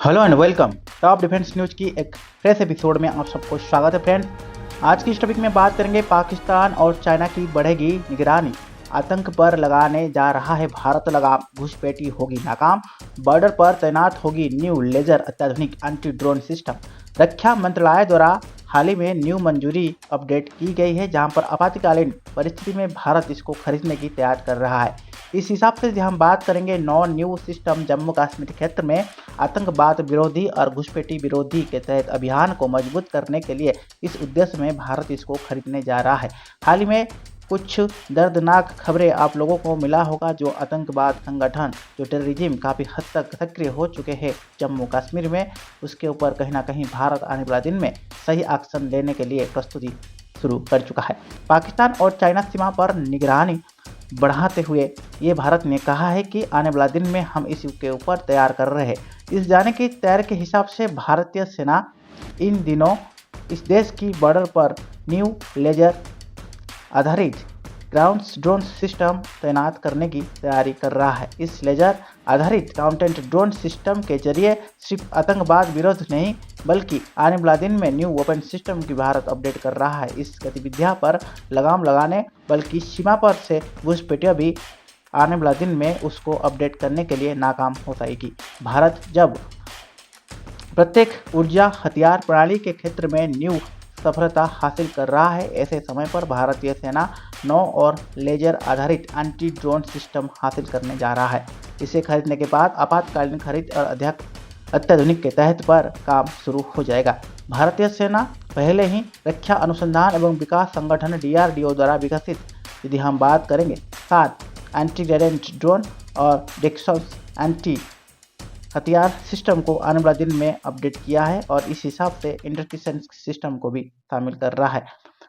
Hello and welcome. Top defence news की एक fresh episode में आप सबको स्वागत है फ्रेंड्स। आज की इस टॉपिक में बात करेंगे पाकिस्तान और चाइना की बढ़ेगी निगरानी, आतंक पर लगाने जा रहा है भारत लगाम, घुसपैठी होगी नाकाम, बॉर्डर पर तैनात होगी न्यू लेजर अत्याधुनिक एंटी ड्रोन सिस्टम। रक्षा मंत्रालय द्वारा हाल ही में न्यू मंजूरी अपडेट की गई है, जहां पर आपातकालीन परिस्थिति में भारत इसको खरीदने की तैयारी कर रहा है। इस हिसाब से यदि हम बात करेंगे नौ न्यू सिस्टम जम्मू कश्मीर क्षेत्र में आतंकवाद विरोधी और घुसपैठी विरोधी के तहत अभियान को मजबूत करने के लिए इस उद्देश्य में भारत इसको खरीदने जा रहा है। हाल ही में कुछ दर्दनाक खबरें आप लोगों को मिला होगा, जो आतंकवाद संगठन, जो टेररिज्म काफ़ी हद तक सक्रिय हो चुके हैं जम्मू कश्मीर में, उसके ऊपर कहीं ना कहीं भारत आने वाला दिन में सही एक्शन लेने के लिए प्रस्तुति शुरू कर चुका है। पाकिस्तान और चाइना सीमा पर निगरानी बढ़ाते हुए ये भारत ने कहा है कि आने वाला दिन में हम इसके ऊपर तैयार कर रहे हैं। इस जाने की तैयारी के हिसाब से भारतीय सेना इन दिनों इस देश की बॉर्डर पर न्यू लेजर आधारित ग्राउंड ड्रोन सिस्टम तैनात करने की तैयारी कर रहा है। इस लेजर आधारित काउंटेंट ड्रोन सिस्टम के जरिए सिर्फ आतंकवाद विरोध नहीं, बल्कि आने वाला दिन में न्यू वेपन सिस्टम की भारत अपडेट कर रहा है। इस गतिविधियां पर लगाम लगाने, बल्कि सीमा पर से घुसपैठियों भी आने वाला दिन में उसको अपडेट करने के लिए नाकाम हो जाएगी। भारत जब प्रत्येक ऊर्जा हथियार प्रणाली के क्षेत्र में न्यू सफलता हासिल कर रहा है, ऐसे समय पर भारतीय सेना नौ और लेजर आधारित एंटी ड्रोन सिस्टम हासिल करने जा रहा है। इसे खरीदने के बाद आपातकालीन खरीद और अत्याधुनिक के तहत पर काम शुरू हो जाएगा। भारतीय सेना पहले ही रक्षा अनुसंधान एवं विकास संगठन DRDO द्वारा विकसित, यदि हम बात करेंगे 7 एंटी ग्रेनेड ड्रोन और डेक्सस एंटी हथियार सिस्टम को आने वाले दिन में अपडेट किया है, और इस हिसाब से इंटरसेप्शन सिस्टम को भी शामिल कर रहा है।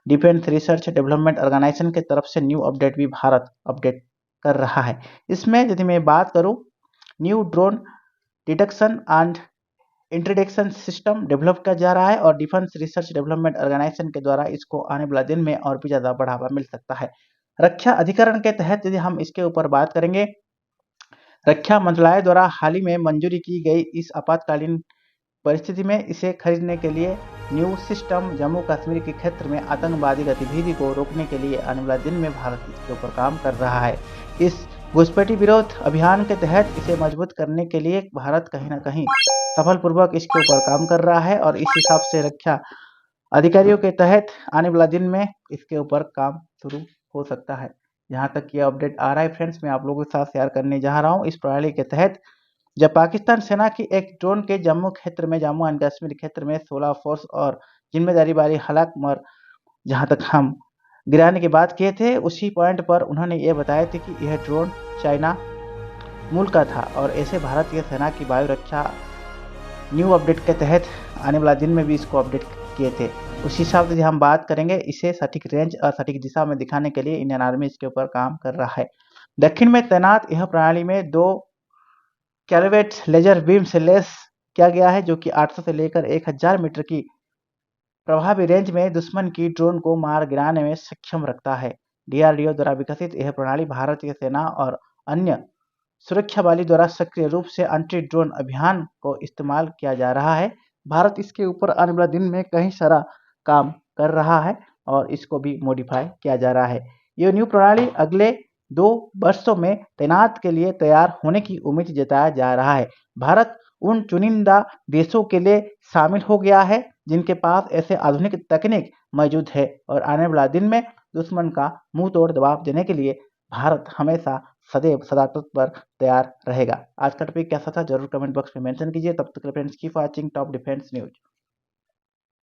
डिफेंस रिसर्च डेवलपमेंट ऑर्गेनाइजेशन के तरफ से न्यू अपडेट भी भारत अपडेट कर रहा है। इसमें यदि मैं बात करूं, new drone detection and introduction system develop किया जा रहा है, और डिफेंस रिसर्च डेवलपमेंट ऑर्गेनाइजेशन के द्वारा इसको आने वाला दिन में और भी ज़्यादा बढ़ावा मिल सकता है। रक्षा अधिकरण के तहत यदि हम इसके ऊपर बात करेंगे, रक्षा मंत्रालय द्वारा हाल ही में मंजूरी की गई इस आपातकालीन परिस्थिति में इसे खरीदने के लिए न्यू सिस्टम जम्मू कश्मीर के क्षेत्र में आतंकवादी गतिविधि को रोकने के लिए आने वाले दिन में भारत इसके ऊपर काम कर रहा है। इस घुसपैठी विरोध अभियान के तहत इसे मजबूत करने के लिए भारत कहीं ना कहीं सफलपूर्वक इसके ऊपर काम कर रहा है, और इस हिसाब से रक्षा अधिकारियों के तहत आने वाला दिन में इसके ऊपर काम शुरू हो सकता है। जहाँ तक ये अपडेट आ रहा है फ्रेंड्स, मैं आप लोगों के साथ शेयर करने जा रहा हूँ। इस प्रणाली के तहत जब पाकिस्तान सेना की एक ड्रोन के जम्मू क्षेत्र में, जम्मू एंड कश्मीर क्षेत्र में 16 फोर्स और जिम्मेदारी वाली हलाक मर, जहाँ तक हम गिराने की बात किए थे, उसी पॉइंट पर उन्होंने ये बताया था कि यह ड्रोन चाइना मूल का था, और ऐसे भारतीय सेना की वायु रक्षा न्यू अपडेट के तहत आने वाला दिन में भी इसको अपडेट किए थे। उस हिसाब से हम बात करेंगे, इसे सटीक रेंज और सटीक दिशा में दिखाने के लिए इंडियन आर्मी इसके ऊपर काम कर रहा है। दक्षिण में तैनात यह प्रणाली में 2 कैलोवेट लेजर बीम से लेस किया गया है, जो कि 800 से लेकर 1000 मीटर की प्रभावी रेंज में दुश्मन की ड्रोन को मार गिराने में सक्षम रखता है। DRDO द्वारा विकसित यह प्रणाली भारतीय सेना और अन्य सुरक्षा बलों द्वारा सक्रिय रूप से एंटी ड्रोन अभियान को इस्तेमाल किया जा रहा है। भारत इसके ऊपर आने वाले दिन में कहीं सारा काम कर रहा है, और इसको भी मॉडिफाई किया जा रहा है। ये न्यू प्रणाली अगले 2 वर्षों में तैनात के लिए तैयार होने की उम्मीद जताया जा रहा है। भारत उन चुनिंदा देशों के लिए शामिल हो गया है जिनके पास ऐसे आधुनिक तकनीक मौजूद है, और आने वाला दिन में दुश्मन का मुंह तोड़ जवाब देने के लिए भारत हमेशा सदैव सदा तत्पर तैयार रहेगा। आज का टॉपिक कैसा था जरूर कमेंट बॉक्स में मेंशन कीजिए। तब तक friends keep watching top defence news.